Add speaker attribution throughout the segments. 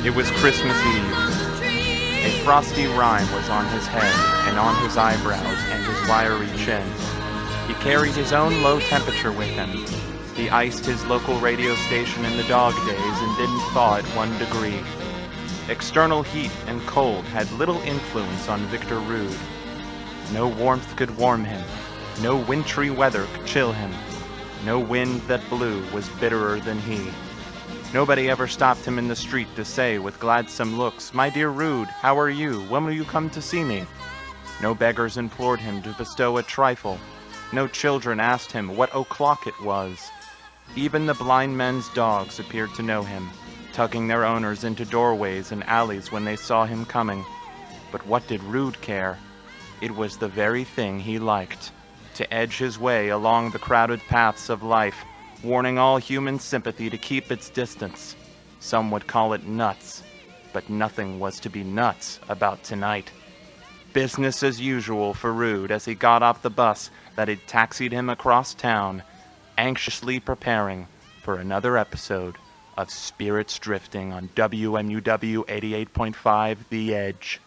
Speaker 1: It was Christmas Eve. A frosty rime was on his head and on his eyebrows and his wiry chin. He carried his own low temperature with him. He iced his local radio station in the dog days and didn't thaw at 1 degree. External heat and cold had little influence on Victor Rood. No warmth could warm him. No wintry weather could chill him. No wind that blew was bitterer than he. Nobody ever stopped him in the street to say with gladsome looks, "My dear Rood, how are you? When will you come to see me?" No beggars implored him to bestow a trifle. No children asked him what o'clock it was. Even the blind men's dogs appeared to know him, tugging their owners into doorways and alleys when they saw him coming. But what did Rood care? It was the very thing he liked, to edge his way along the crowded paths of life, warning all human sympathy to keep its distance. Some would call it nuts, but nothing was to be nuts about tonight. Business as usual for Rood as he got off the bus that had taxied him across town, anxiously preparing for another episode of Spirits Drifting on WMUW 88.5 The Edge.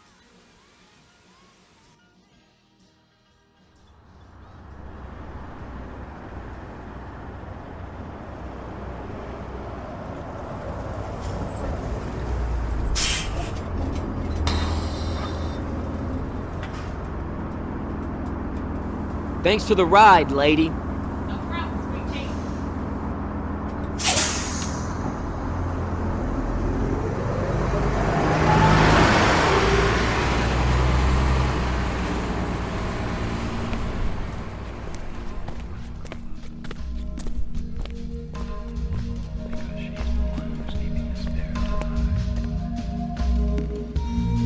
Speaker 2: Thanks for the ride, lady.
Speaker 3: No problem, sweetie.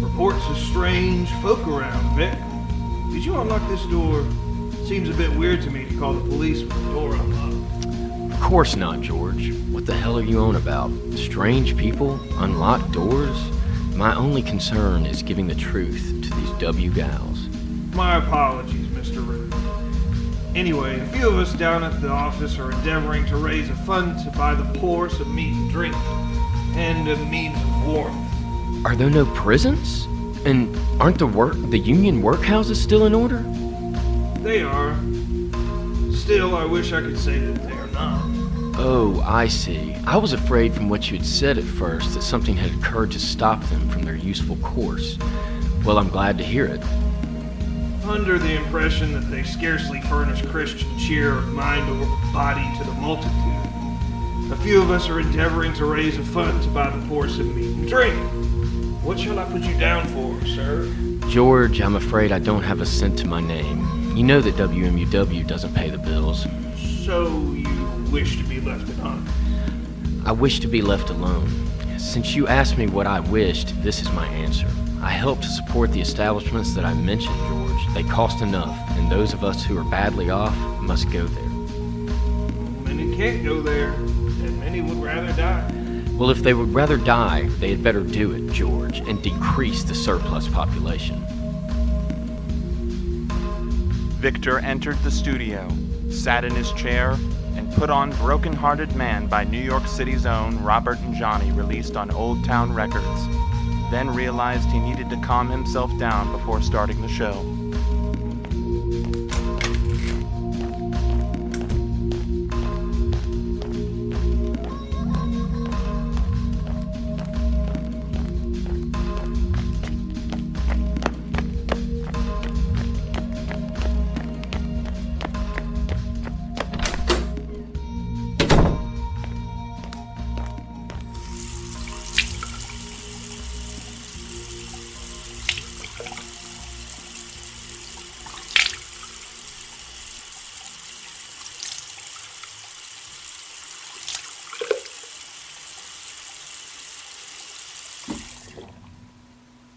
Speaker 4: Reports of strange folk around, Vic. Did you unlock this door? Seems a bit weird to me to call the police with the door unlocked.
Speaker 5: Of course not, George. What the hell are you on about? Strange people? Unlocked doors? My only concern is giving the truth to these W gals.
Speaker 4: My apologies, Mr. Rood. Anyway, a few of us down at the office are endeavoring to raise a fund to buy the poor some meat and drink, and a means of warmth.
Speaker 5: Are there no prisons? And aren't the union workhouses still in order?
Speaker 4: They are. Still, I wish I could say that they are not.
Speaker 5: Oh, I see. I was afraid from what you had said at first that something had occurred to stop them from their useful course. Well, I'm glad to hear it.
Speaker 4: Under the impression that they scarcely furnish Christian cheer of mind or body to the multitude, a few of us are endeavoring to raise a fund to buy the poor some meat and drink. What shall I put you down for, sir?
Speaker 5: George, I'm afraid I don't have a cent to my name. You know that WMUW doesn't pay the bills.
Speaker 4: So you wish to be left alone?
Speaker 5: I wish to be left alone. Since you asked me what I wished, this is my answer. I help to support the establishments that I mentioned, George. They cost enough, and those of us who are badly off must go there.
Speaker 4: Many can't go there, and many would rather die.
Speaker 5: Well, if they would rather die, they had better do it, George, and decrease the surplus population.
Speaker 1: Victor entered the studio, sat in his chair, and put on Broken Hearted Man by New York City's own Robert and Johnny, released on Old Town Records. Then realized he needed to calm himself down before starting the show.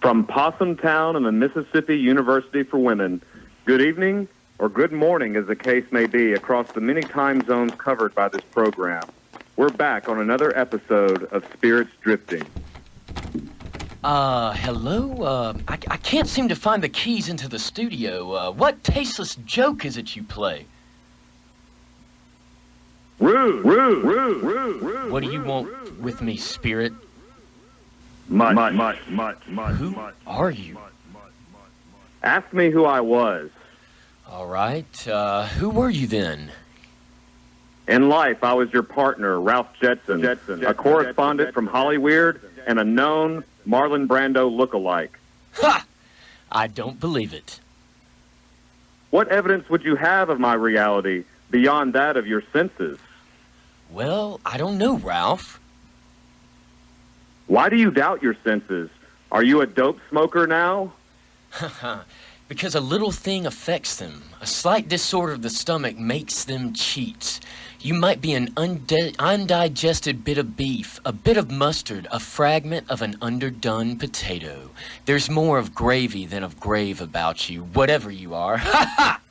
Speaker 6: From Possum Town and the Mississippi University for Women, good evening, or good morning as the case may be, across the many time zones covered by this program. We're back on another episode of Spirits Drifting.
Speaker 2: Hello? I can't seem to find the keys into the studio. What tasteless joke is it you play?
Speaker 6: Rude.
Speaker 2: What do you want with me, Spirit? Who are you?
Speaker 6: Ask me who I was.
Speaker 2: All right, who were you then?
Speaker 6: In life, I was your partner, Ralph Jetson, a correspondent from Hollyweird and a known Marlon Brando lookalike.
Speaker 2: Ha! I don't believe it.
Speaker 6: What evidence would you have of my reality beyond that of your senses?
Speaker 2: Well, I don't know, Ralph.
Speaker 6: Why do you doubt your senses? Are you a dope smoker now?
Speaker 2: Because a little thing affects them. A slight disorder of the stomach makes them cheats. You might be an undigested bit of beef, a bit of mustard, a fragment of an underdone potato. There's more of gravy than of grave about you, whatever you are. Ha ha!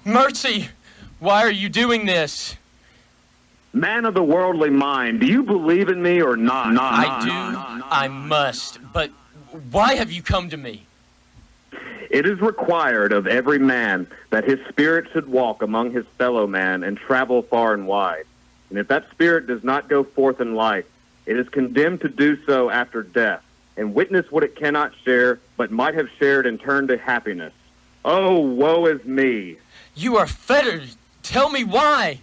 Speaker 2: Mercy! Why are you doing this?
Speaker 6: Man of the worldly mind, do you believe in me or not?
Speaker 2: I do. I must. But why have you come to me?
Speaker 6: It is required of every man that his spirit should walk among his fellow man and travel far and wide. And if that spirit does not go forth in life, it is condemned to do so after death, and witness what it cannot share, but might have shared and turned to happiness. Oh, woe is me.
Speaker 2: You are fettered. Tell me why.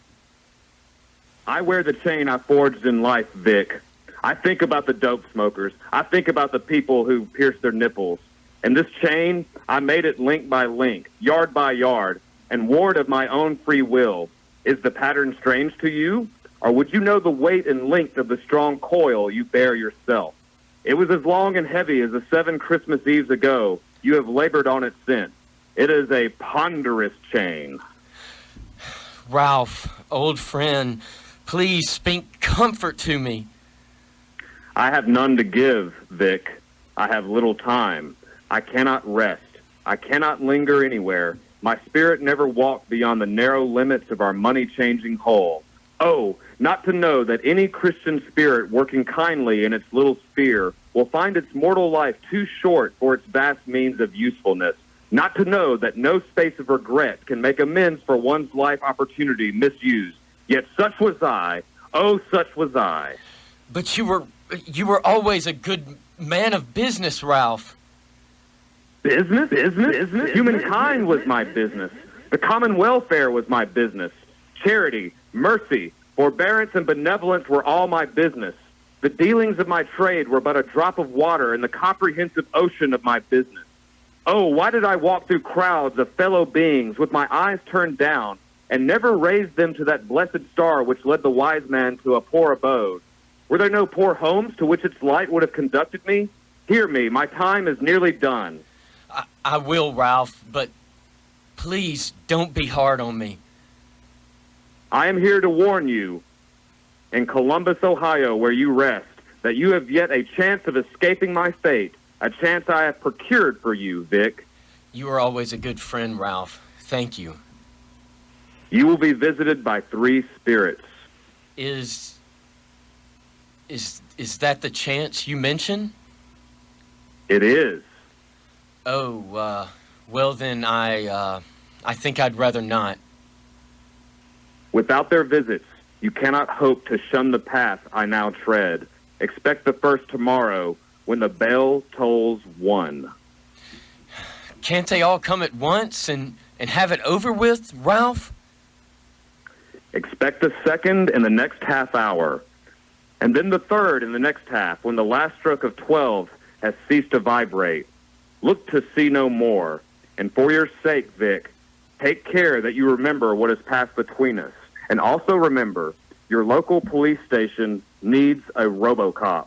Speaker 6: I wear the chain I forged in life, Vic. I think about the dope smokers. I think about the people who pierce their nipples. And this chain, I made it link by link, yard by yard, and ward of my own free will. Is the pattern strange to you? Or would you know the weight and length of the strong coil you bear yourself? It was as long and heavy as the 7 Christmas Eves ago. You have labored on it since. It is a ponderous chain.
Speaker 2: Ralph, old friend, please speak comfort to me.
Speaker 6: I have none to give, Vic. I have little time. I cannot rest. I cannot linger anywhere. My spirit never walked beyond the narrow limits of our money-changing hole. Oh, not to know that any Christian spirit working kindly in its little sphere will find its mortal life too short for its vast means of usefulness. Not to know that no space of regret can make amends for one's life opportunity misused. Yet such was I. Oh, such was I.
Speaker 2: But you were always a good man of business, Ralph.
Speaker 6: Business? Humankind was my business. The common welfare was my business. Charity, mercy, forbearance, and benevolence were all my business. The dealings of my trade were but a drop of water in the comprehensive ocean of my business. Oh, why did I walk through crowds of fellow beings with my eyes turned down and never raised them to that blessed star which led the wise man to a poor abode? Were there no poor homes to which its light would have conducted me? Hear me, my time is nearly done.
Speaker 2: I will, Ralph, but please don't be hard on me.
Speaker 6: I am here to warn you, in Columbus, Ohio, where you rest, that you have yet a chance of escaping my fate, a chance I have procured for you, Vic.
Speaker 2: You are always a good friend, Ralph. Thank you.
Speaker 6: You will be visited by 3 spirits.
Speaker 2: Is that the chance you mentioned?
Speaker 6: It is.
Speaker 2: Oh, well then I think I'd rather not.
Speaker 6: Without their visits, you cannot hope to shun the path I now tread. Expect the first tomorrow when the bell tolls 1.
Speaker 2: Can't they all come at once and have it over with, Ralph?
Speaker 6: Expect the second in the next half hour, and then the third in the next half when the last stroke of 12 has ceased to vibrate. Look to see no more, and for your sake, Vic, take care that you remember what has passed between us, and also remember your local police station needs a RoboCop.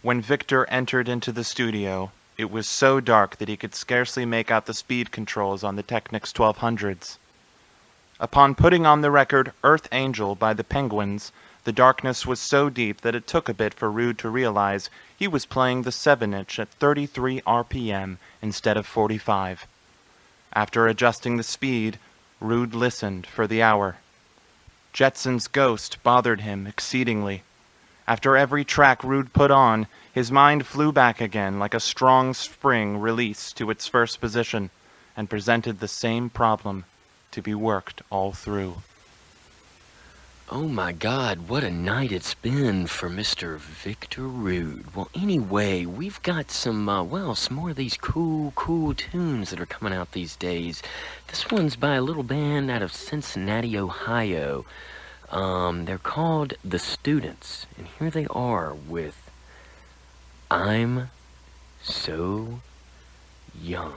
Speaker 1: When Victor entered into the studio, it was so dark that he could scarcely make out the speed controls on the Technics 1200s. Upon putting on the record Earth Angel by the Penguins, the darkness was so deep that it took a bit for Rood to realize he was playing the 7-inch at 33 RPM instead of 45. After adjusting the speed, Rood listened for the hour. Jetson's ghost bothered him exceedingly. After every track Rood put on, his mind flew back again like a strong spring released to its first position and presented the same problem to be worked all through.
Speaker 2: Oh my God, what a night it's been for Mr. Victor Rood. Well, anyway, we've got some more of these cool tunes that are coming out these days. This one's by a little band out of Cincinnati, Ohio. They're called The Students, and here they are with I'm So Young.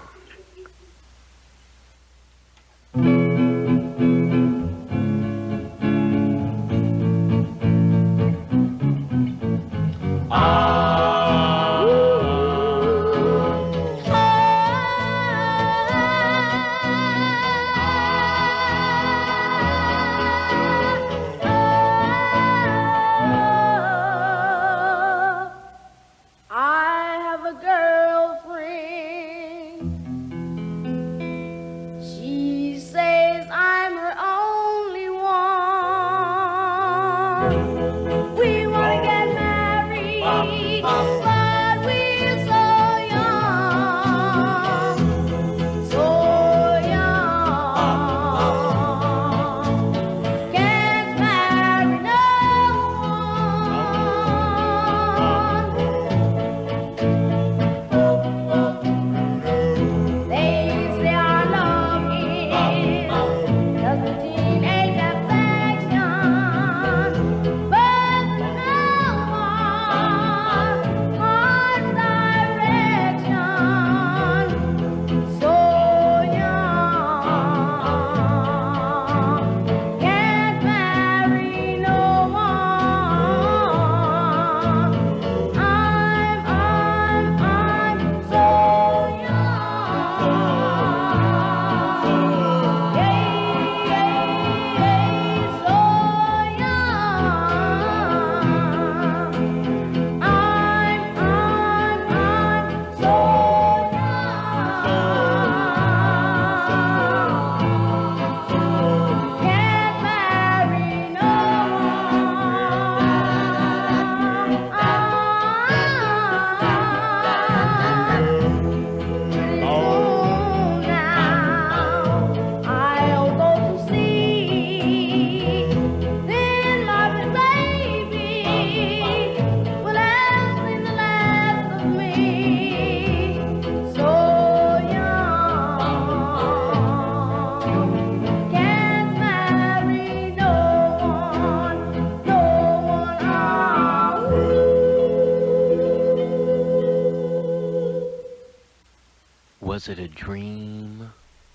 Speaker 2: Was it a dream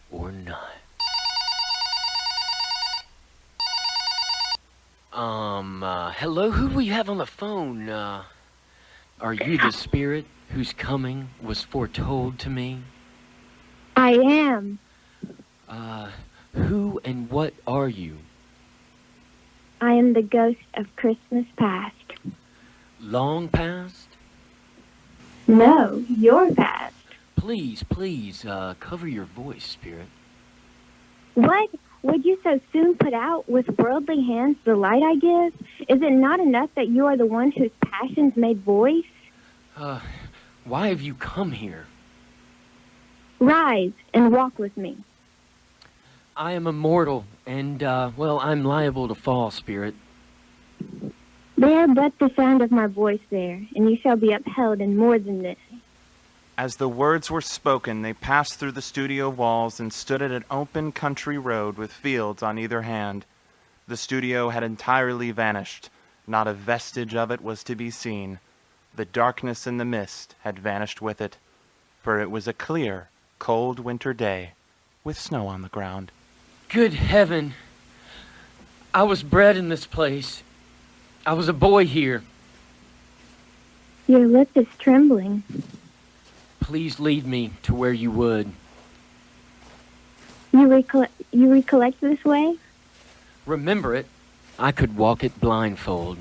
Speaker 2: or not? Hello, who do we have on the phone? Are you the spirit whose coming was foretold to me?
Speaker 7: I am.
Speaker 2: Who and what are you?
Speaker 7: I am the ghost of Christmas past.
Speaker 2: Long past?
Speaker 7: No, your past.
Speaker 2: Please, cover your voice, spirit.
Speaker 7: What? Would you so soon put out with worldly hands the light I give? Is it not enough that you are the one whose passions made voice?
Speaker 2: Why have you come here?
Speaker 7: Rise and walk with me.
Speaker 2: I am immortal, and, I'm liable to fall, spirit.
Speaker 7: Bear but the sound of my voice there, and you shall be upheld in more than this.
Speaker 1: As the words were spoken, they passed through the studio walls and stood at an open country road with fields on either hand. The studio had entirely vanished. Not a vestige of it was to be seen. The darkness and the mist had vanished with it, for it was a clear, cold winter day with snow on the ground.
Speaker 2: Good heaven! I was bred in this place. I was a boy here.
Speaker 7: Your lip is trembling.
Speaker 5: Please lead me to where you would.
Speaker 7: You recollect this way?
Speaker 5: Remember it. I could walk it blindfold.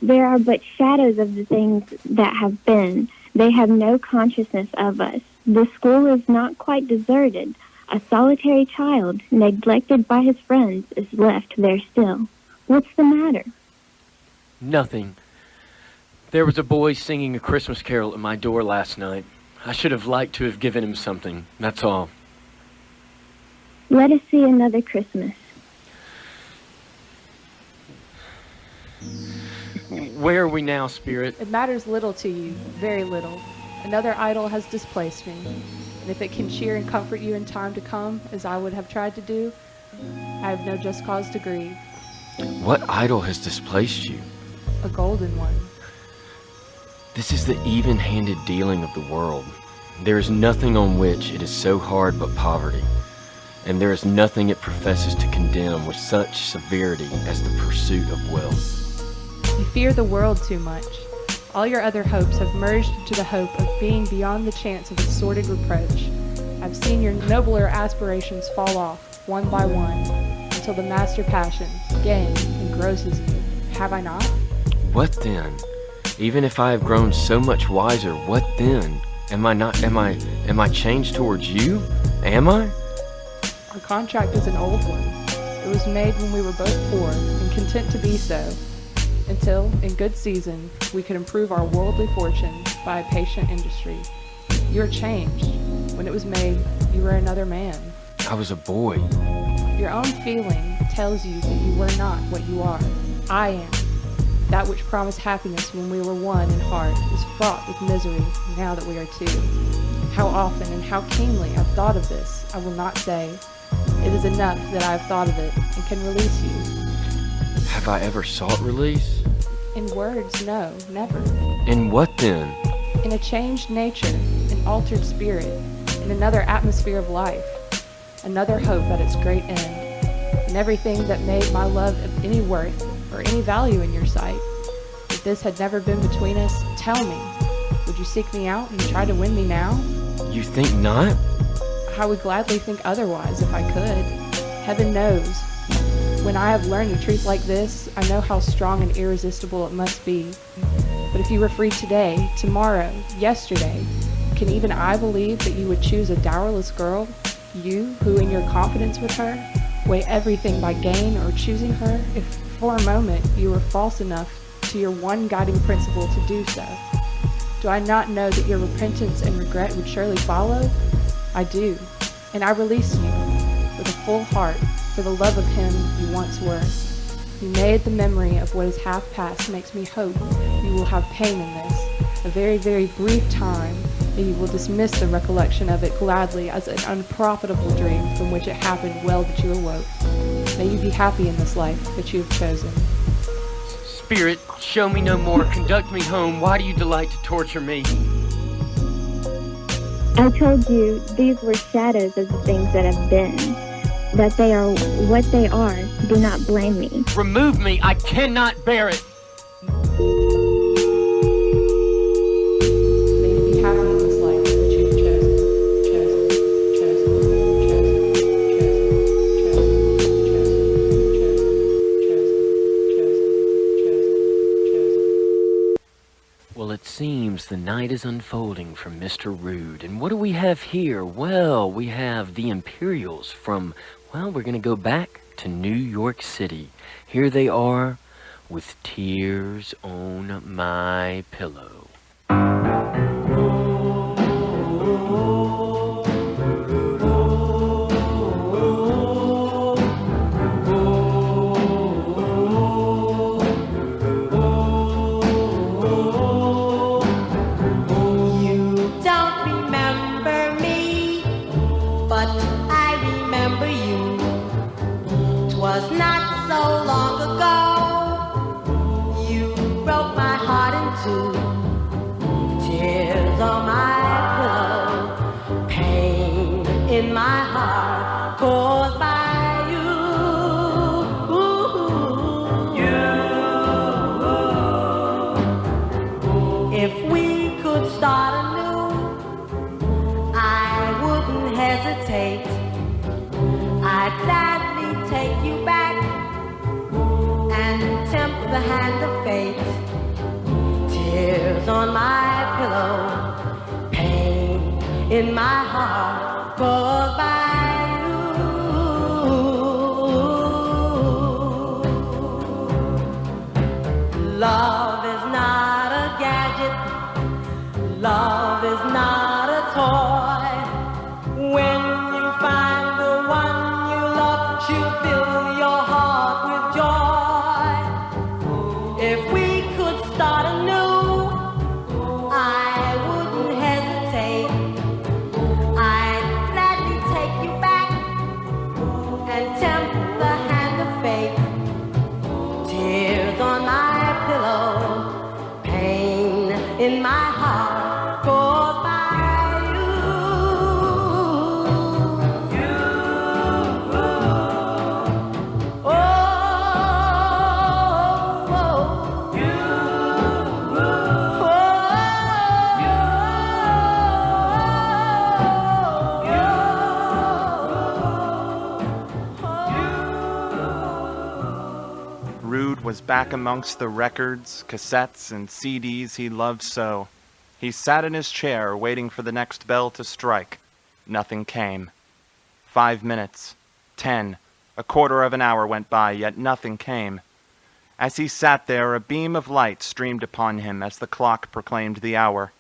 Speaker 7: There are but shadows of the things that have been. They have no consciousness of us. The school is not quite deserted. A solitary child, neglected by his friends, is left there still. What's the matter?
Speaker 5: Nothing. There was a boy singing a Christmas carol at my door last night. I should have liked to have given him something, that's all.
Speaker 7: Let us see another Christmas.
Speaker 5: Where are we now, Spirit?
Speaker 8: It matters little to you, very little. Another idol has displaced me, and if it can cheer and comfort you in time to come, as I would have tried to do, I have no just cause to grieve.
Speaker 5: What idol has displaced you?
Speaker 8: A golden one.
Speaker 5: This is the even-handed dealing of the world. There is nothing on which it is so hard but poverty, and there is nothing it professes to condemn with such severity as the pursuit of wealth.
Speaker 8: You fear the world too much. All your other hopes have merged into the hope of being beyond the chance of its sordid reproach. I've seen your nobler aspirations fall off, one by one, until the master passion, gain, engrosses you. Have I not?
Speaker 5: What then? Even if I have grown so much wiser, what then? Am I changed towards you? Am I?
Speaker 8: Our contract is an old one. It was made when we were both poor and content to be so, until, in good season, we could improve our worldly fortune by a patient industry. You are changed. When it was made, you were another man.
Speaker 5: I was a boy.
Speaker 8: Your own feeling tells you that you were not what you are. I am. That which promised happiness when we were one in heart is fraught with misery now that we are two. How often and how keenly I've thought of this, I will not say. It is enough that I have thought of it and can release you.
Speaker 5: Have I ever sought release?
Speaker 8: In words, no, never.
Speaker 5: In what then?
Speaker 8: In a changed nature, an altered spirit, in another atmosphere of life, another hope at its great end, in everything that made my love of any worth or any value in your sight. If this had never been between us, tell me, would you seek me out and try to win me now?
Speaker 5: You think not?
Speaker 8: I would gladly think otherwise if I could. Heaven knows. When I have learned a truth like this, I know how strong and irresistible it must be. But if you were free today, tomorrow, yesterday, can even I believe that you would choose a dowerless girl? You, who in your confidence with her, weigh everything by gain or choosing her, if for a moment you were false enough to your one guiding principle to do so. Do I not know that your repentance and regret would surely follow? I do, and I release you with a full heart for the love of him you once were. You made the memory of what is half past makes me hope you will have pain in this, a very, very brief time, and you will dismiss the recollection of it gladly as an unprofitable dream from which it happened well that you awoke. May you be happy in this life that you have chosen.
Speaker 5: Spirit, show me no more. Conduct me home. Why do you delight to torture me?
Speaker 7: I told you these were shadows of the things that have been, that they are what they are. Do not blame me.
Speaker 5: Remove me. I cannot bear it.
Speaker 8: May you be happy in this life that you have chosen.
Speaker 5: Well, it seems the night is unfolding for Mr. Rood. And what do we have here? Well, we have the Imperials from, well, we're going to go back to New York City. Here they are with Tears on My Pillow.
Speaker 9: tempt the hand of fate. Tears on my pillow, pain in my heart caused by you. Love is not a gadget, love is not a toy. When you find the one you love, she'll fill your heart with joy. If we could start anew, I wouldn't hesitate. I'd gladly take you back and tempt the hand of fate. Tears on my pillow, pain in my heart caused by
Speaker 1: Rood was back amongst the records, cassettes, and CDs he loved so. He sat in his chair waiting for the next bell to strike. Nothing came. 5 minutes, 10, a quarter of an hour went by, yet nothing came. As he sat there, a beam of light streamed upon him as the clock proclaimed the hour.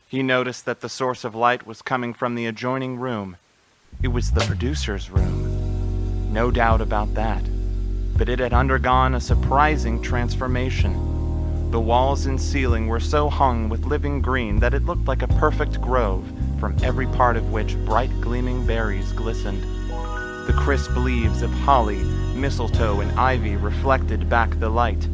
Speaker 1: He noticed that the source of light was coming from the adjoining room. It was the producer's room. No doubt about that. But it had undergone a surprising transformation. The walls and ceiling were so hung with living green that it looked like a perfect grove, from every part of which bright gleaming berries glistened. The crisp leaves of holly, mistletoe, and ivy reflected back the light.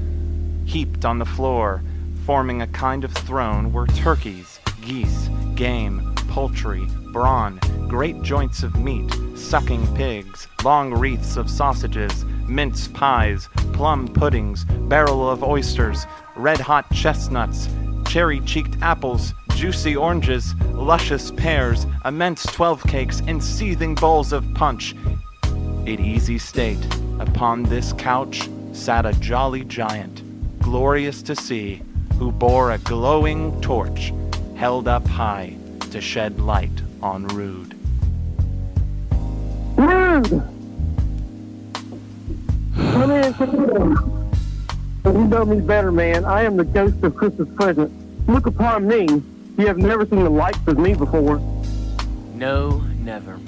Speaker 1: Heaped on the floor, forming a kind of throne, were turkeys, geese, game, poultry, brawn, great joints of meat, sucking pigs, long wreaths of sausages, mince pies, plum puddings, barrel of oysters, red-hot chestnuts, cherry-cheeked apples, juicy oranges, luscious pears, immense 12 cakes, and seething bowls of punch. In easy state, upon this couch, sat a jolly giant, glorious to see, who bore a glowing torch, held up high to shed light on Rood.
Speaker 10: Rood! Come in, come in. You know me better, man. I am the ghost of Christmas present. Look upon me. You have never seen the likes of me before.
Speaker 2: No, never.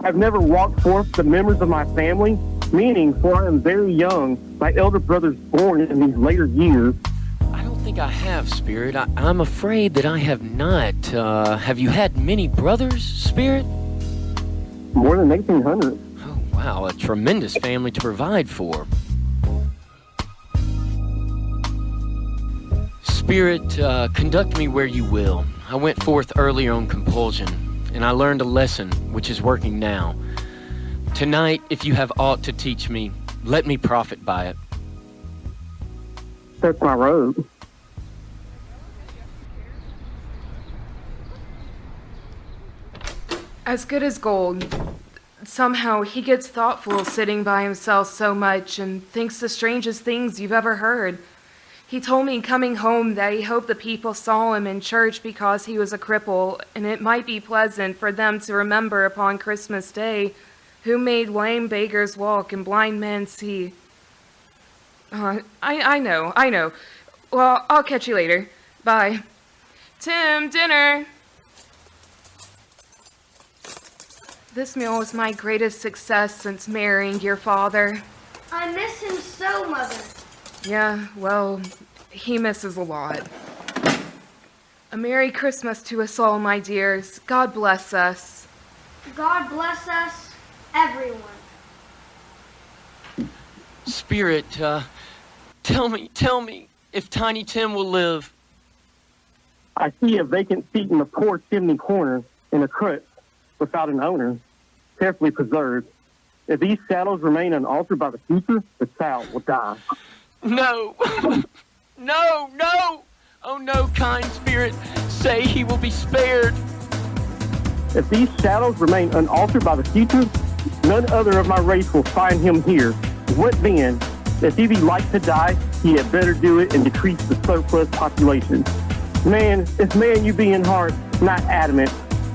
Speaker 10: I've never walked forth the members of my family, meaning, for I am very young, my elder brother's born in these later years.
Speaker 2: I don't think I have, Spirit. I'm afraid that I have not. Have you had many brothers, Spirit?
Speaker 10: More than 1,800.
Speaker 2: Oh, wow, a tremendous family to provide for. Spirit, conduct me where you will. I went forth earlier on compulsion, and I learned a lesson which is working now. Tonight, if you have aught to teach me, let me profit by it.
Speaker 10: That's my road.
Speaker 8: As good as gold. Somehow he gets thoughtful sitting by himself so much and thinks the strangest things you've ever heard. He told me coming home that he hoped the people saw him in church because he was a cripple, and it might be pleasant for them to remember upon Christmas Day who made lame beggars walk and blind men see. I know. Well, I'll catch you later. Bye. Tim, dinner! This meal was my greatest success since marrying your father.
Speaker 3: I miss him so, Mother.
Speaker 8: Yeah, well, he misses a lot. A Merry Christmas to us all, my dears. God bless us.
Speaker 3: God bless us, everyone.
Speaker 2: Spirit, tell me if Tiny Tim will live.
Speaker 10: I see a vacant seat in the poor chimney corner in a crypt without an owner, carefully preserved. If these shadows remain unaltered by the future, the child will die.
Speaker 2: No! No! Oh no, kind Spirit, say he will be spared.
Speaker 10: If these shadows remain unaltered by the future, none other of my race will find him here. What then? If he'd like to die, he had better do it and decrease the surplus population. Man, it's man you be in heart, not adamant.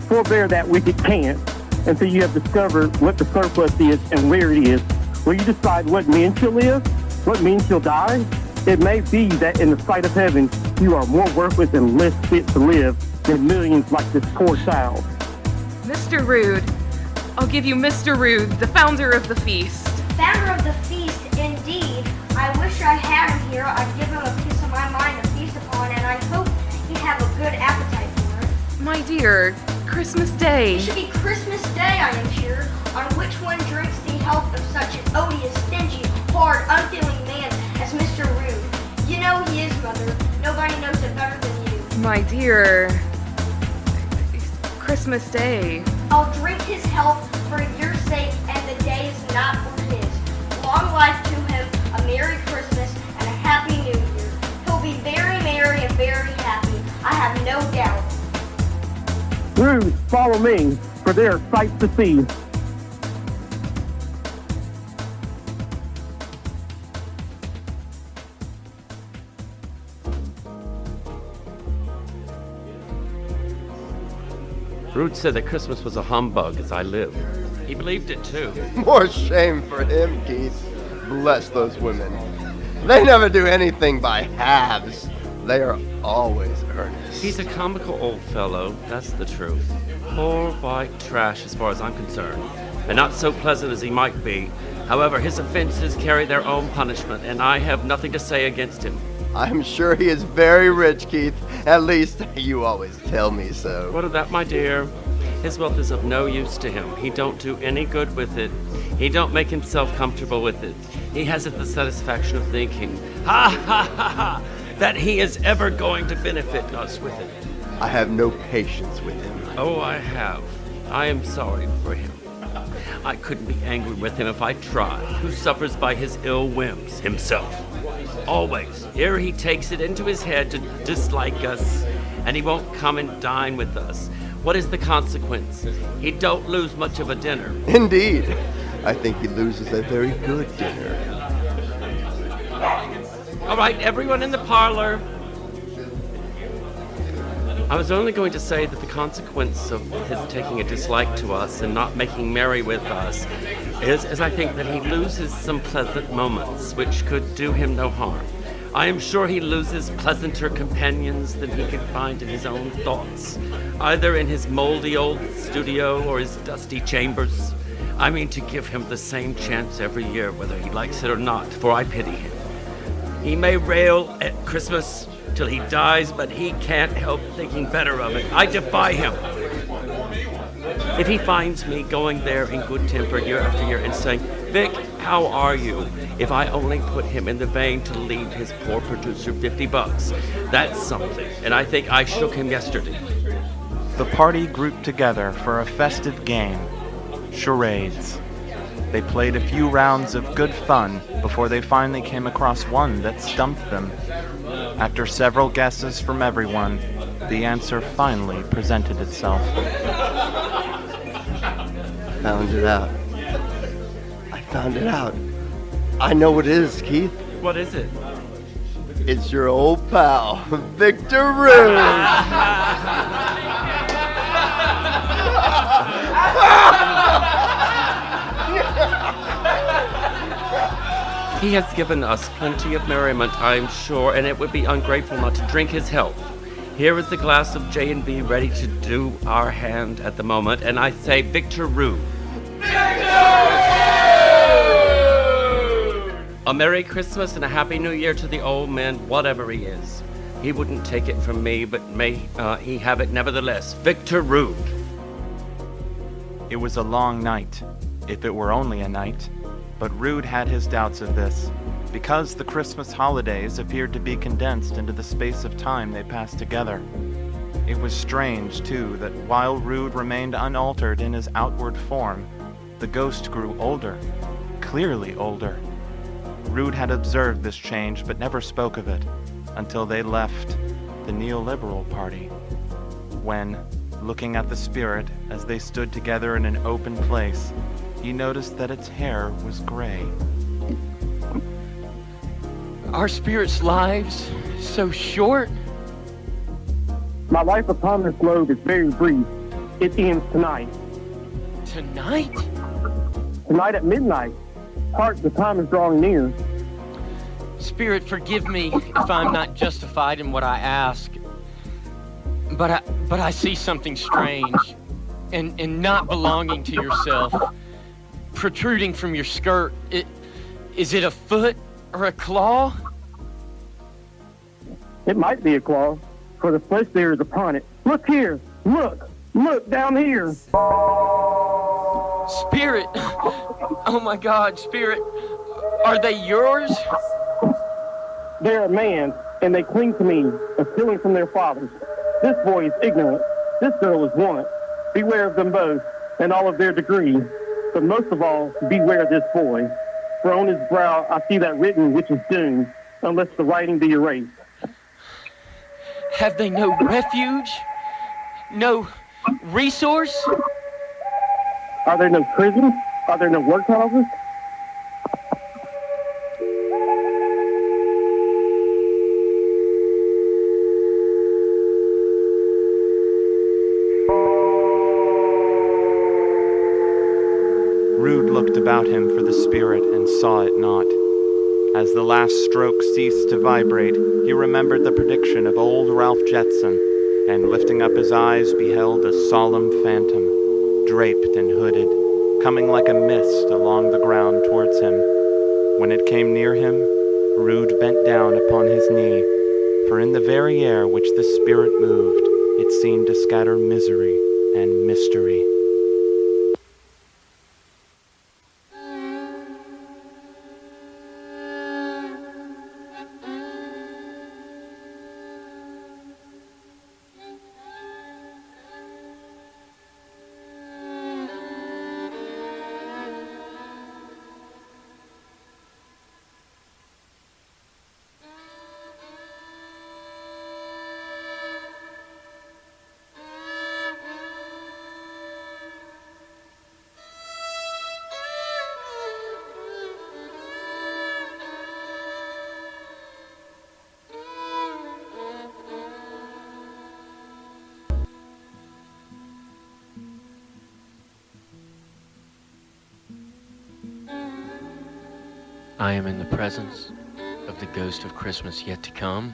Speaker 10: Forbear that wicked cant until you have discovered what the surplus is and where it is. Will you decide what men shall live, what men shall die? It may be that in the sight of heaven, you are more worthless and less fit to live than millions like this poor child.
Speaker 11: Mr. Rood. I'll give you Mr. Rood, the founder of the feast.
Speaker 3: Founder of the feast, indeed. I wish I had him here. I'd give him a piece of my mind to feast upon, and I hope he'd have a good appetite for it.
Speaker 11: My dear, Christmas Day.
Speaker 3: It should be Christmas Day, I am sure, on which one drinks the health of such an odious, stingy, hard, unfeeling man as Mr. Rood. You know he is, Mother. Nobody knows it better than you.
Speaker 11: My dear, Christmas Day.
Speaker 3: I'll drink his health for your sake, and the day is not for his. Long life to him, a Merry Christmas, and a Happy New Year. He'll be very merry and very happy, I have no doubt.
Speaker 10: Rood, follow me, for there are sights to see.
Speaker 12: Rood said that Christmas was a humbug as I live. He believed it too.
Speaker 13: More shame for him, Keith. Bless those women. They never do anything by halves. They are always earnest.
Speaker 12: He's a comical old fellow, that's the truth. Poor white trash as far as I'm concerned. And not so pleasant as he might be. However, his offenses carry their own punishment, and I have nothing to say against him.
Speaker 13: I'm sure he is very rich, Keith. At least, you always tell me so.
Speaker 12: What of that, my dear? His wealth is of no use to him. He don't do any good with it. He don't make himself comfortable with it. He hasn't the satisfaction of thinking, ha ha ha ha, that he is ever going to benefit us with it.
Speaker 13: I have no patience with him.
Speaker 12: Oh, I have. I am sorry for him. I couldn't be angry with him if I tried. Who suffers by his ill whims? Himself. Always. Here he takes it into his head to dislike us, and he won't come and dine with us. What is the consequence? He don't lose much of a dinner.
Speaker 13: Indeed. I think he loses a very good dinner.
Speaker 12: All right, everyone in the parlor. I was only going to say that the consequence of his taking a dislike to us and not making merry with us is I think that he loses some pleasant moments, which could do him no harm. I am sure he loses pleasanter companions than he can find in his own thoughts, either in his moldy old studio or his dusty chambers. I mean to give him the same chance every year, whether he likes it or not, for I pity him. He may rail at Christmas till he dies, but he can't help thinking better of it. I defy him. If he finds me going there in good temper year after year and saying, Vic, how are you? If I only put him in the vein to leave his poor producer $50, that's something. And I think I shook him yesterday.
Speaker 1: The party grouped together for a festive game, charades. They played a few rounds of good fun before they finally came across one that stumped them. After several guesses from everyone, the answer finally presented itself.
Speaker 13: Found it out. I found it out. I know what it is, Keith.
Speaker 12: What is it?
Speaker 13: It's your old pal, Victor Rood.
Speaker 12: He has given us plenty of merriment, I am sure, and it would be ungrateful not to drink his health. Here is the glass of J&B ready to do our hand at the moment, and I say Victor Rood. A Merry Christmas and a Happy New Year to the old man, whatever he is. He wouldn't take it from me, but may he have it nevertheless. Victor Rood.
Speaker 1: It was a long night, if it were only a night, but Rood had his doubts of this, because the Christmas holidays appeared to be condensed into the space of time they passed together. It was strange, too, that while Rood remained unaltered in his outward form, the ghost grew older, clearly older. Rood had observed this change, but never spoke of it, until they left the neoliberal party, when, looking at the spirit as they stood together in an open place, he noticed that its hair was gray.
Speaker 2: our spirits' lives so short?
Speaker 10: My life upon this globe is very brief. It ends tonight.
Speaker 2: Tonight?
Speaker 10: Tonight at midnight. Hark, the time is drawing near.
Speaker 2: Spirit, forgive me if I'm not justified in what I ask. But I see something strange and not belonging to yourself, protruding from your skirt. Is it a foot or a claw?
Speaker 10: It might be a claw, for the flesh there is upon it. Look here! Look down here!
Speaker 2: Spirit! Oh my God, Spirit! Are they yours?
Speaker 10: They're a man, and they cling to me, stealing from their fathers. This boy is ignorant. This girl is one. Beware of them both, and all of their degree. But most of all, beware this boy. For on his brow I see that written which is doomed, unless the writing be erased.
Speaker 2: Have they no refuge? No resource?
Speaker 10: Are there no prisons? Are there no workhouses?
Speaker 1: Rood looked about him for the spirit and saw it not. As the last stroke ceased to vibrate, he remembered the prediction of old Ralph Jetson, and lifting up his eyes beheld a solemn phantom, draped and hooded, coming like a mist along the ground towards him. When it came near him, Rood bent down upon his knee, for in the very air which the spirit moved, it seemed to scatter misery and mystery.
Speaker 2: I am in the presence of the ghost of Christmas yet to come.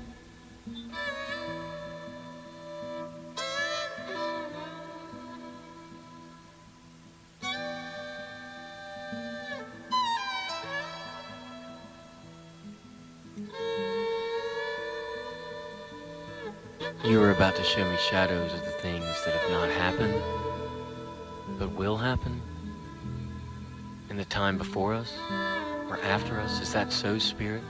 Speaker 2: You are about to show me shadows of the things that have not happened, but will happen in the time before us. Or after us? Is that so, Spirit?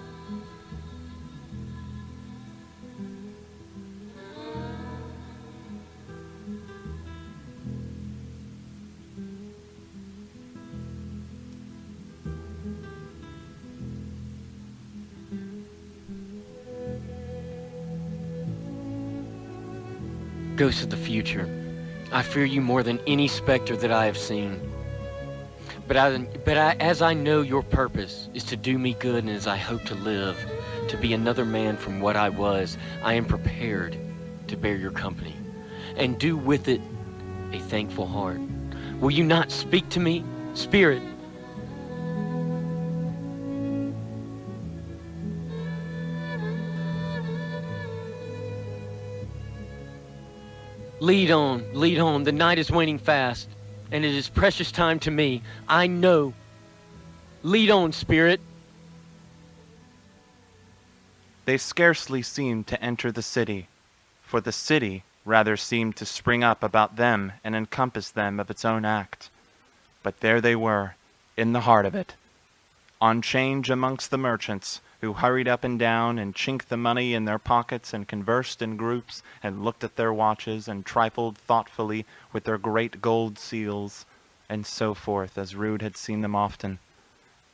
Speaker 2: Ghosts of the future, I fear you more than any specter that I have seen. But as I know your purpose is to do me good, and as I hope to live, to be another man from what I was, I am prepared to bear your company, and do with it a thankful heart. Will you not speak to me, Spirit? Lead on, the night is waning fast. And it is precious time to me. I know. Lead on, Spirit.
Speaker 1: They scarcely seemed to enter the city, for the city rather seemed to spring up about them and encompass them of its own act. But there they were, in the heart of it, on change amongst the merchants, who hurried up and down and chinked the money in their pockets and conversed in groups and looked at their watches and trifled thoughtfully with their great gold seals, and so forth, as Rood had seen them often.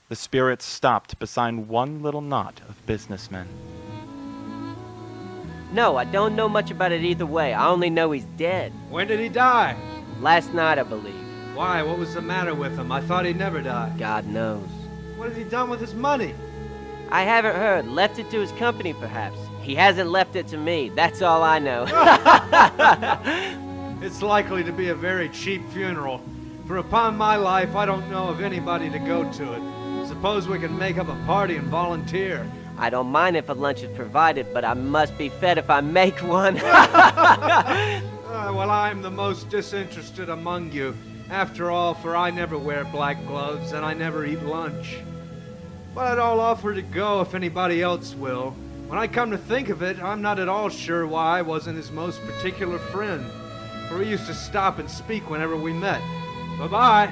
Speaker 1: The spirits stopped beside one little knot of businessmen.
Speaker 14: No, I don't know much about it either way. I only know he's dead.
Speaker 15: When did he die?
Speaker 14: Last night, I believe.
Speaker 15: Why? What was the matter with him? I thought he'd never die.
Speaker 14: God knows.
Speaker 15: What has he done with his money?
Speaker 14: I haven't heard. Left it to his company, perhaps. He hasn't left it to me. That's all I know.
Speaker 15: It's likely to be a very cheap funeral. For upon my life, I don't know of anybody to go to it. Suppose we can make up a party and volunteer.
Speaker 14: I don't mind if a lunch is provided, but I must be fed if I make one.
Speaker 15: Well, I'm the most disinterested among you. After all, for I never wear black gloves and I never eat lunch. But I'll offer to go if anybody else will. When I come to think of it, I'm not at all sure why I wasn't his most particular friend. For we used to stop and speak whenever we met. Bye-bye.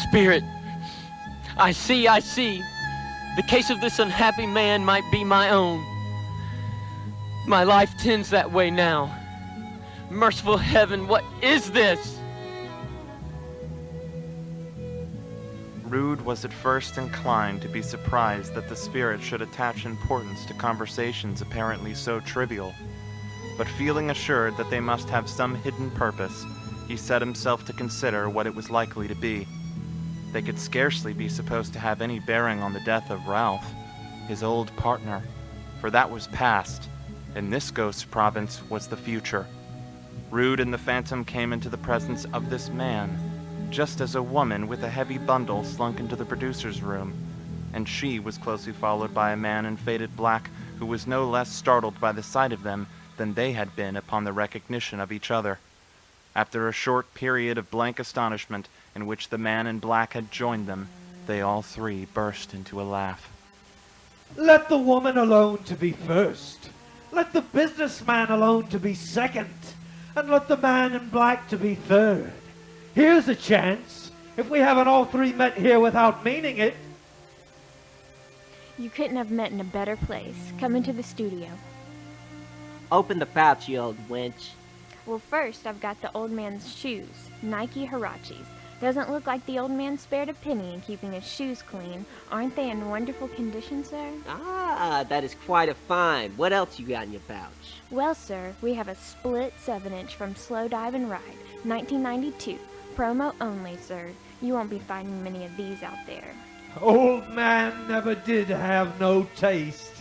Speaker 2: Spirit, I see. The case of this unhappy man might be my own. My life tends that way now. Merciful heaven, what is this?
Speaker 1: Rood was at first inclined to be surprised that the spirit should attach importance to conversations apparently so trivial, but feeling assured that they must have some hidden purpose, he set himself to consider what it was likely to be. They could scarcely be supposed to have any bearing on the death of Rauhoff, his old partner, for that was past, and this ghost's province was the future. Rood and the phantom came into the presence of this man, just as a woman with a heavy bundle slunk into the producer's room, and she was closely followed by a man in faded black who was no less startled by the sight of them than they had been upon the recognition of each other. After a short period of blank astonishment in which the man in black had joined them, they all three burst into a laugh.
Speaker 4: Let the woman alone to be first. Let the businessman alone to be second. And let the man in black to be third. Here's a chance, if we haven't all three met here without meaning it.
Speaker 7: You couldn't have met in a better place. Come into the studio.
Speaker 14: Open the pouch, you old wench.
Speaker 7: Well, first, I've got the old man's shoes, Nike Huaraches. Doesn't look like the old man spared a penny in keeping his shoes clean. Aren't they in wonderful condition, sir?
Speaker 14: Ah, that is quite a find. What else you got in your pouch?
Speaker 7: Well, sir, we have a split 7-inch from Slow Dive and Ride, 1992. Promo only, sir. You won't be finding many of these out there.
Speaker 4: Old man never did have no taste.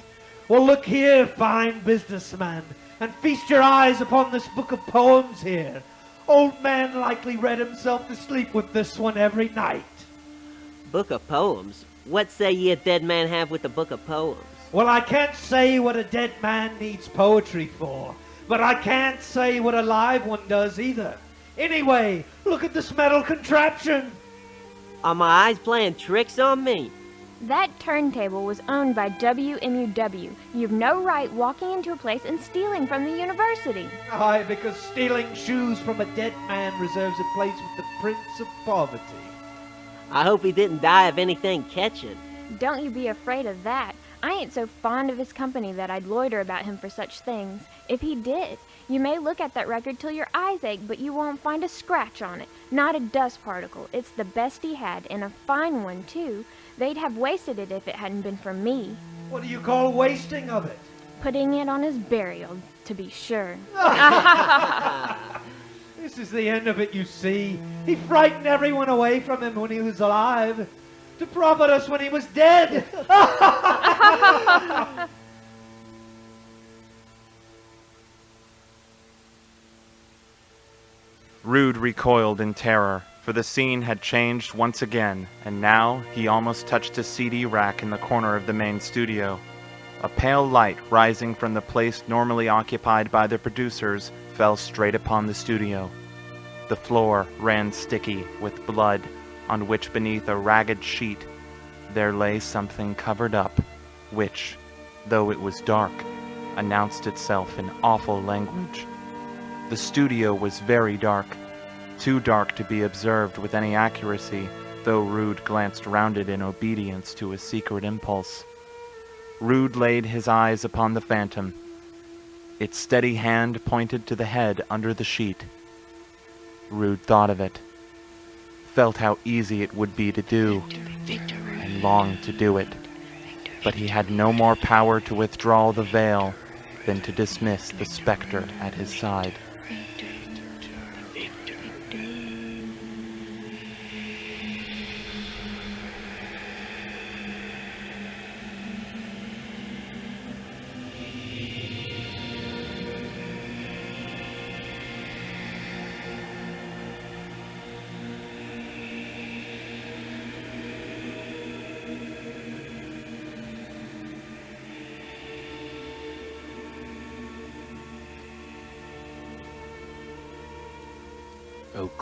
Speaker 4: Well, look here, fine businessman, and feast your eyes upon this book of poems here. Old man likely read himself to sleep with this one every night.
Speaker 14: Book of poems? What say ye a dead man have with the book of poems?
Speaker 4: Well, I can't say what a dead man needs poetry for, but I can't say what a live one does either. Anyway, look at this metal contraption.
Speaker 14: Are my eyes playing tricks on me?
Speaker 7: That turntable was owned by WMUW. You've no right walking into a place and stealing from the university.
Speaker 4: Aye, because stealing shoes from a dead man reserves a place with the Prince of Poverty.
Speaker 14: I hope he didn't die of anything catching.
Speaker 7: Don't you be afraid of that. I ain't so fond of his company that I'd loiter about him for such things. If he did, you may look at that record till your eyes ache, but you won't find a scratch on it. Not a dust particle. It's the best he had, and a fine one, too. They'd have wasted it if it hadn't been for me.
Speaker 4: What do you call wasting of it?
Speaker 7: Putting it on his burial, to be sure.
Speaker 4: This is the end of it, you see. He frightened everyone away from him when he was alive, to profit us when he was dead.
Speaker 1: Rood recoiled in terror, for the scene had changed once again, and now he almost touched a CD rack in the corner of the main studio. A pale light rising from the place normally occupied by the producers fell straight upon the studio. The floor ran sticky with blood, on which beneath a ragged sheet there lay something covered up, which, though it was dark, announced itself in awful language. The studio was very dark, too dark to be observed with any accuracy, though Rood glanced round it in obedience to a secret impulse. Rood laid his eyes upon the phantom. Its steady hand pointed to the head under the sheet. Rood thought of it, felt how easy it would be to do, and longed to do it, but he had no more power to withdraw the veil than to dismiss the specter at his side.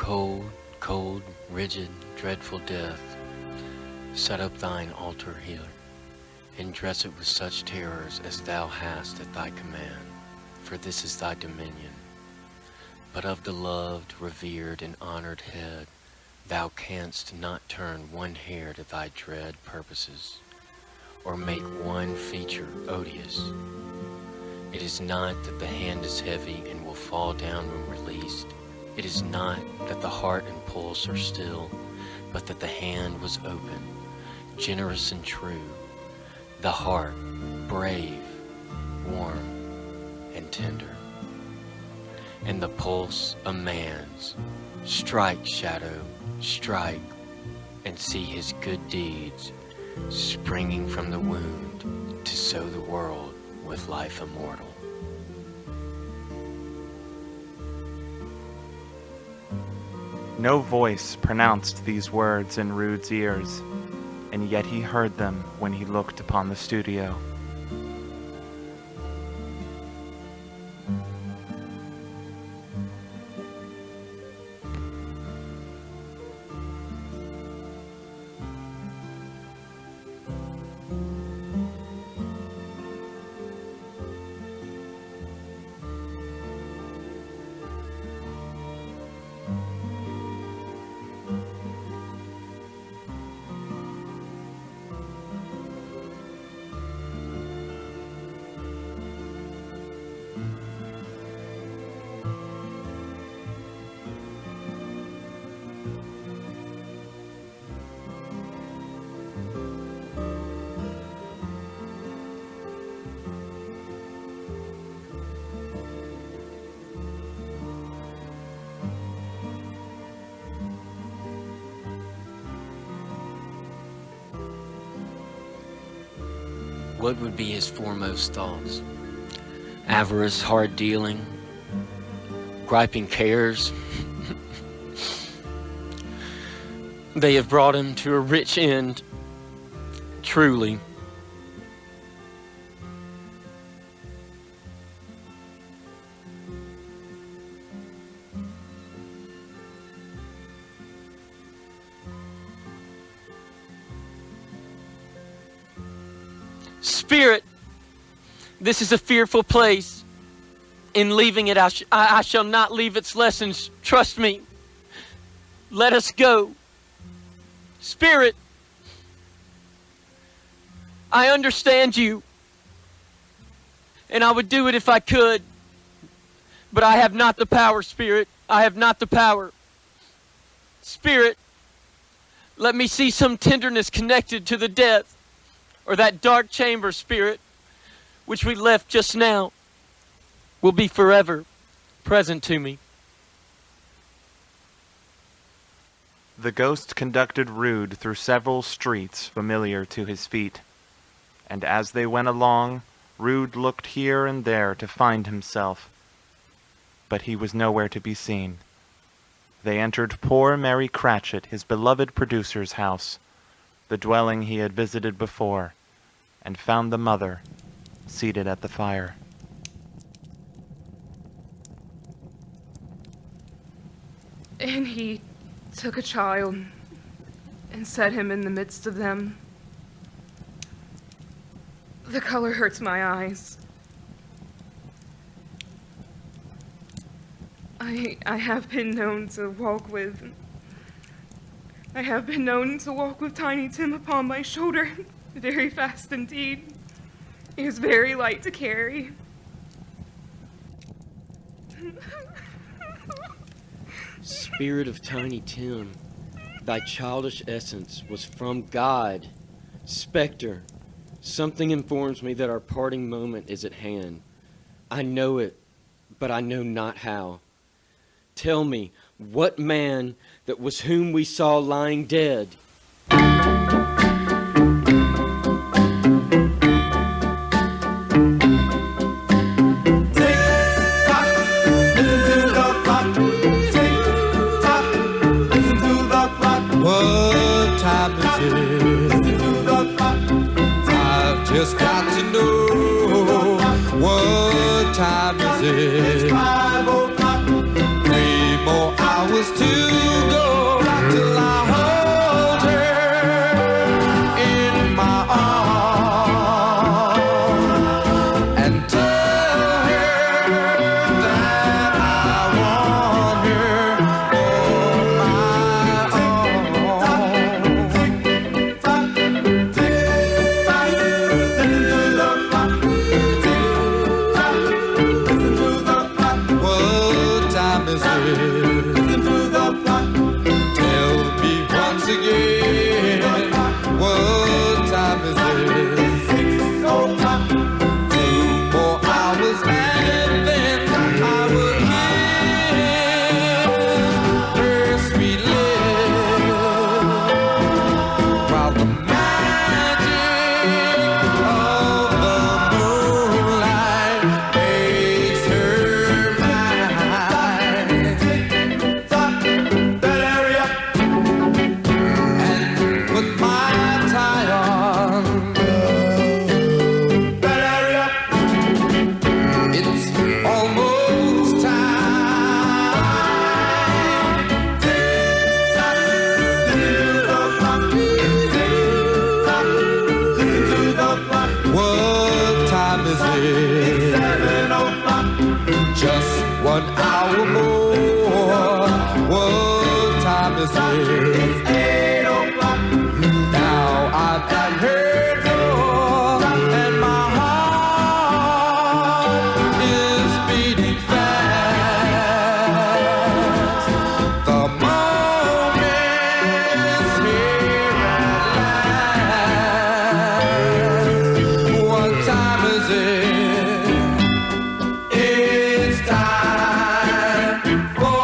Speaker 2: cold, cold, rigid, dreadful death, set up thine altar here, and dress it with such terrors as thou hast at thy command, for this is thy dominion. But of the loved, revered, and honored head, thou canst not turn one hair to thy dread purposes, or make one feature odious. It is not that the hand is heavy and will fall down when released. It is not that the heart and pulse are still, but that the hand was open, generous and true, the heart brave, warm, and tender, and the pulse a man's. Strike, shadow, strike, and see his good deeds springing from the wound to sow the world with life immortal.
Speaker 1: No voice pronounced these words in Rood's ears, and yet he heard them when he looked upon the studio.
Speaker 2: What would be his foremost thoughts? Avarice, hard dealing, griping cares. They have brought him to a rich end, truly. Spirit, this is a fearful place. In leaving it, I shall not leave its lessons. Trust me. Let us go. Spirit, I understand you, and I would do it if I could, but I have not the power, Spirit. I have not the power. Spirit, let me see some tenderness connected to the death, or that dark chamber, Spirit, which we left just now, will be forever present to me.
Speaker 1: The ghost conducted Rood through several streets familiar to his feet, and as they went along, Rood looked here and there to find himself, but he was nowhere to be seen. They entered poor Mary Cratchit, his beloved producer's house, the dwelling he had visited before, and found the mother seated at the fire.
Speaker 11: And he took a child and set him in the midst of them. The color hurts my eyes. I have been known to walk with Tiny Tim upon my shoulder, very fast indeed. He is very light to carry.
Speaker 2: Spirit of Tiny Tim, thy childish essence was from God. Spectre, something informs me that our parting moment is at hand. I know it, but I know not how. Tell me, what man that was whom we saw lying dead?
Speaker 16: Just got to know what time is it? 3 more hours to 1 hour more. What time is it? It's 8 o'clock. Now I've got her door, and my heart is beating fast. The moment's here at last. What time is it? It's time for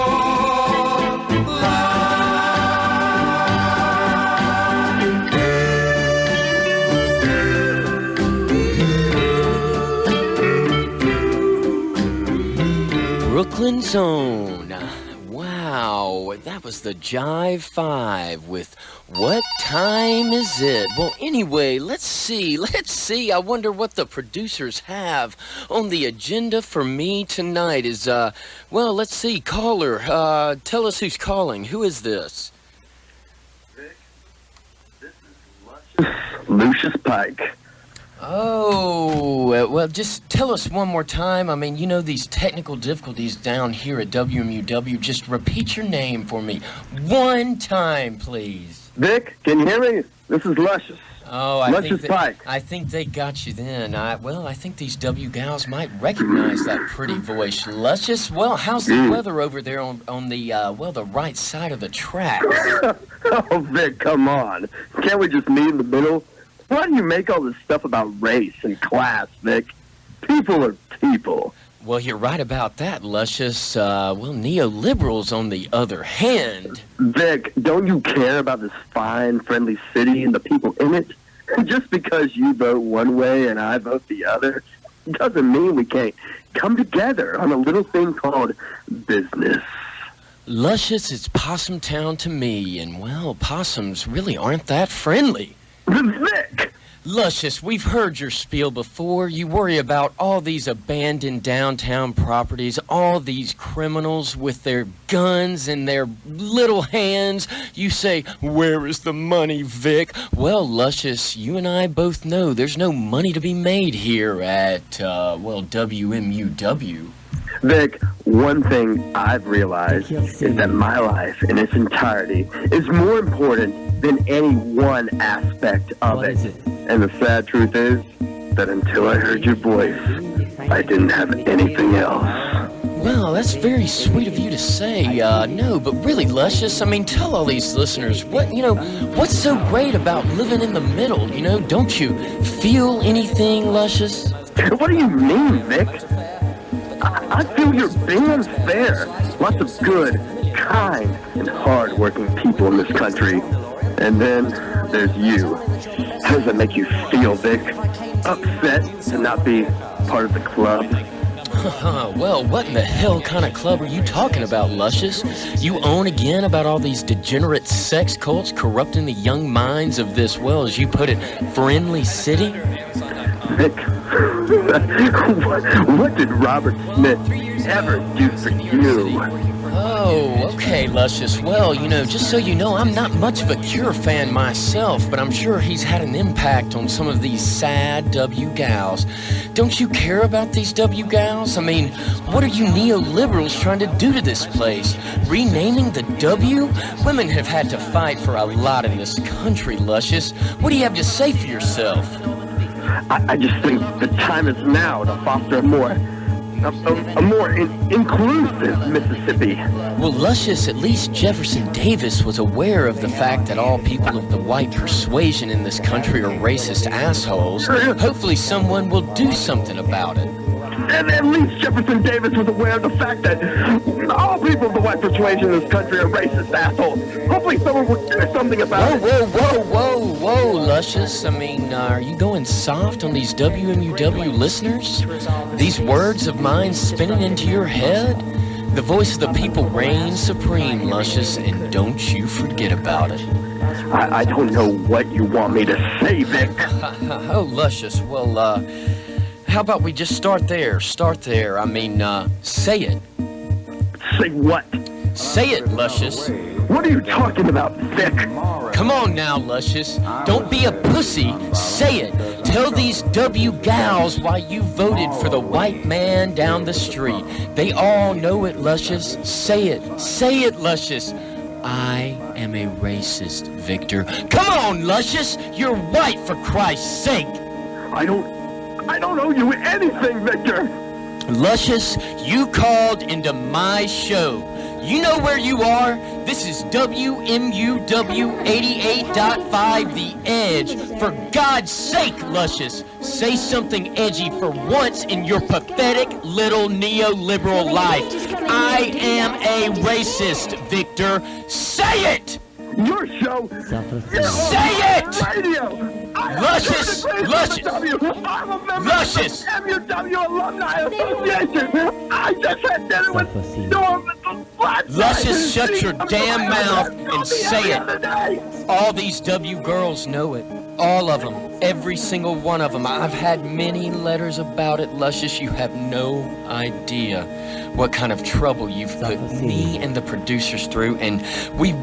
Speaker 2: Brooklyn Zone. Wow, that was the Jive 5 with What Time Is It? Well, anyway, let's see. I wonder what the producers have on the agenda for me tonight is, well, let's see. Caller, tell us who's calling. Who is this?
Speaker 17: Lucius Pike.
Speaker 2: Oh, well, just tell us one more time. I mean, you know these technical difficulties down here at WMUW. Just repeat your name for me one time, please.
Speaker 17: Vic, can you hear me? This is Lucius.
Speaker 2: Oh,
Speaker 17: Lucius Pike.
Speaker 2: I think they got you then. I think these W gals might recognize that pretty voice. Lucius, well, how's the weather over there on the, the right side of the tracks?
Speaker 17: Oh, Vic, come on. Can't we just meet in the middle? Why do you make all this stuff about race and class, Vic? People are people.
Speaker 2: Well, you're right about that, Lucius. Neoliberals, on the other hand...
Speaker 17: Vic, don't you care about this fine, friendly city and the people in it? Just because you vote one way and I vote the other doesn't mean we can't come together on a little thing called business.
Speaker 2: Lucius, it's Possum Town to me, and, well, possums really aren't that friendly.
Speaker 17: Vic!
Speaker 2: Lucius, we've heard your spiel before. You worry about all these abandoned downtown properties, all these criminals with their guns in their little hands. You say, where is the money, Vic? Well, Lucius, you and I both know there's no money to be made here at, WMUW.
Speaker 17: Vic, one thing I've realized is that my life in its entirety is more important than any one aspect of it. And the sad truth is that until I heard your voice, I didn't have anything else.
Speaker 2: Well, that's very sweet of you to say. No, but really, Lucius, I mean, tell all these listeners, what's so great about living in the middle, Don't you feel anything, Lucius?
Speaker 17: What do you mean, Vic? I feel you're being unfair. Lots of good, kind, and hard-working people in this country. And then there's you. How does that make you feel, Vic? Upset to not be part of the club?
Speaker 2: Well, what in the hell kind of club are you talking about, Lucius? You own again about all these degenerate sex cults corrupting the young minds of this, well, as you put it, friendly city?
Speaker 17: Vic, what did Robert Smith ever do for you?
Speaker 2: Oh, okay, Lucius. Well, just so you know, I'm not much of a Cure fan myself, but I'm sure he's had an impact on some of these sad W gals. Don't you care about these W gals? I mean, what are you neoliberals trying to do to this place? Renaming the W? Women have had to fight for a lot in this country, Lucius. What do you have to say for yourself?
Speaker 17: I just think the time is now to foster a more inclusive Mississippi.
Speaker 2: Well, Lucius, at least Jefferson Davis was aware of the fact that all people of the white persuasion in this country are racist assholes. Hopefully someone will do something about it.
Speaker 17: And at least Jefferson Davis was aware of the fact that all people of the white persuasion in this country are racist assholes. Hopefully someone will do something about it.
Speaker 2: Whoa, Lucius. I mean, are you going soft on these WMUW listeners? These words of mine spinning into your head? The voice of the people reigns supreme, Lucius, and don't you forget about it.
Speaker 17: I don't know what you want me to say, Vic.
Speaker 2: Oh, Lucius, well, how about we just start there? I mean, say it.
Speaker 17: Say what?
Speaker 2: Say it, Lucius.
Speaker 17: What are you talking about, Vic?
Speaker 2: Come on now, Luscious. Don't be a pussy. Say it. Tell these W gals why you voted for the white man down the street. They all know it, Luscious. Say it. Say it, Luscious. I am a racist, Victor. Come on, Luscious. You're white, for Christ's sake.
Speaker 17: I don't owe you anything, Victor.
Speaker 2: Luscious, you called into my show. You know where you are? This is WMUW 88.5 The Edge. For God's sake, Luscious, say something edgy for once in your pathetic little neoliberal life. I am a racist, Victor. Say it!
Speaker 17: Your show.
Speaker 2: Say it!
Speaker 17: Radio.
Speaker 2: Luscious! Luscious!
Speaker 17: I'm a member
Speaker 2: Luscious!
Speaker 17: of the MUW Alumni Association. I just had dinner with Norman Black.
Speaker 2: Luscious, shut your damn mouth and say it. All these W girls know it. All of them. Every single one of them. I've had many letters about it, Luscious. You have no idea what kind of trouble you've put me and the producers through, and we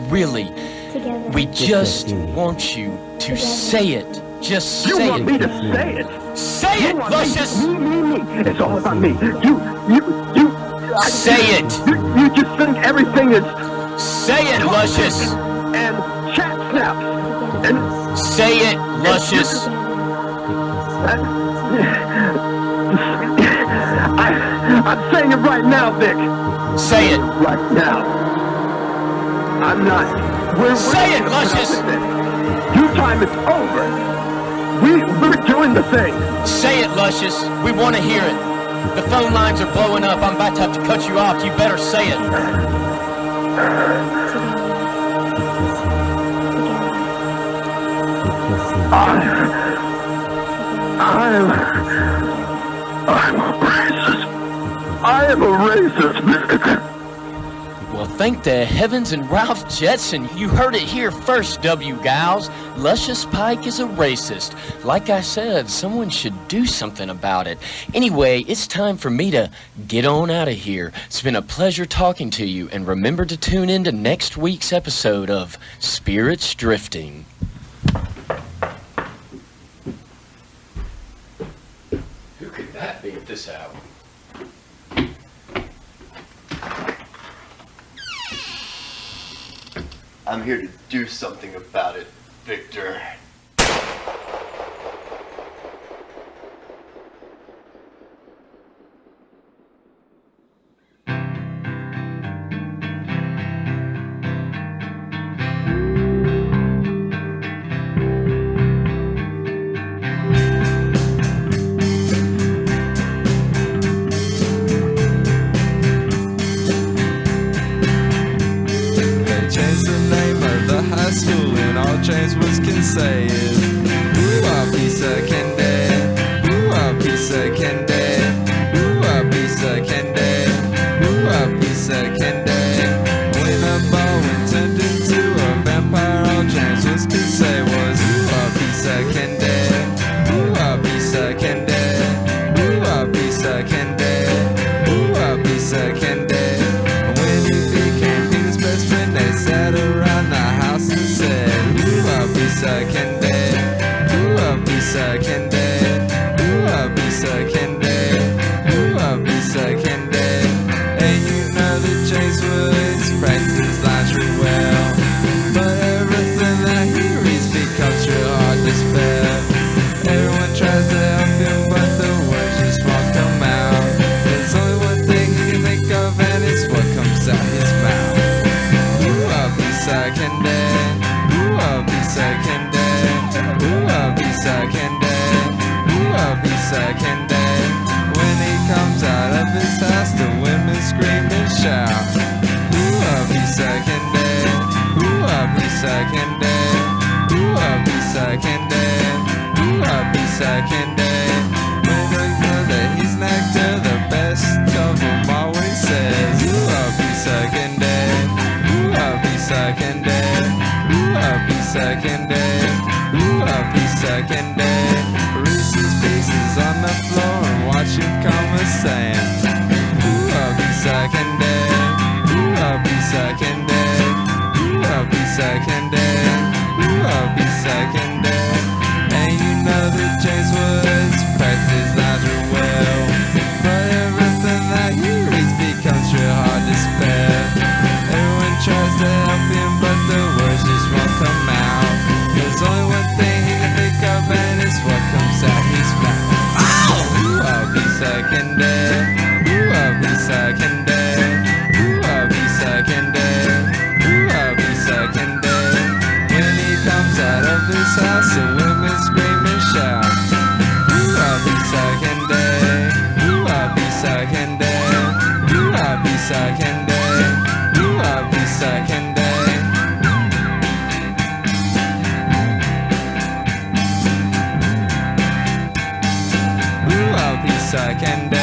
Speaker 2: just want you to say it. Just say it.
Speaker 17: You want me to say it?
Speaker 2: Say it, Luscious!
Speaker 17: Me. It's all about me.
Speaker 2: Say it!
Speaker 17: You just think everything is...
Speaker 2: Say it, Luscious!
Speaker 17: And chat snaps. And...
Speaker 2: Say it, Luscious!
Speaker 17: I'm saying it right now, Vic.
Speaker 2: Say it.
Speaker 17: Right now. I'm not...
Speaker 2: Say it, Luscious!
Speaker 17: Your time is over. We're doing the thing.
Speaker 2: Say it, Luscious. We want to hear it. The phone lines are blowing up. I'm about to have to cut you off. You better say it.
Speaker 17: I am a racist, Vic.
Speaker 2: Well, thank the heavens and Ralph Jetson. You heard it here first, W gals. Luscious Pike is a racist. Like I said, someone should do something about it. Anyway, it's time for me to get on out of here. It's been a pleasure talking to you, and remember to tune in to next week's episode of Spirits Drifting. Who could that be at this hour?
Speaker 13: I'm here to do something about it, Victor.
Speaker 16: School and all James Woods can say is, ooh, a piece of candy, ooh, a piece of candy, ooh, a piece of candy, ooh, a piece of candy. When a Bowen turned into a vampire, all James Woods could say was, ooh, a piece of candy, ooh, a piece of candy, ooh, a piece of candy, ooh, a piece of candy. When he became Peter's best friend, they sat around the house and said, ooh, a piece of candy, ooh, a piece of candy, ooh, a piece of candy, ooh, a piece of candy. And you know that James Woods practices lingerie well, but everything that he reads becomes real hard to spell. Everyone tries to help him, but the words just won't come out. There's only one thing he can think of, and it's what comes out his mouth. Ooh, a piece of candy, ooh, a piece of candy, ooh, a piece of candy, ooh, a piece of candy. When he comes out of his house, the women scream and shout. Ooh, a piece of candy, ooh, a piece of candy, ooh, a piece of candy, ooh, a piece of candy. When they know that he's nectar, the best of them always says, ooh, a piece of candy, ooh, a piece of candy, ooh, a piece of candy, ooh, a piece of candy. Reese's Pieces on the floor and watch him come a saying, ooh, a piece of candy, ooh, a piece of candy, ooh, one thing he can think of, and it's what comes out his mouth. Ooh, I'll be second day. Ooh, I'll be second day. Ooh, I'll be second day. Ooh, I'll be second day. When he comes out of this house, the women scream and shout. Ooh, I'll be second day. Ooh, I'll be second day. Ooh, I'll be second day. Ooh, I'll be second day. Ooh, I'll be second day.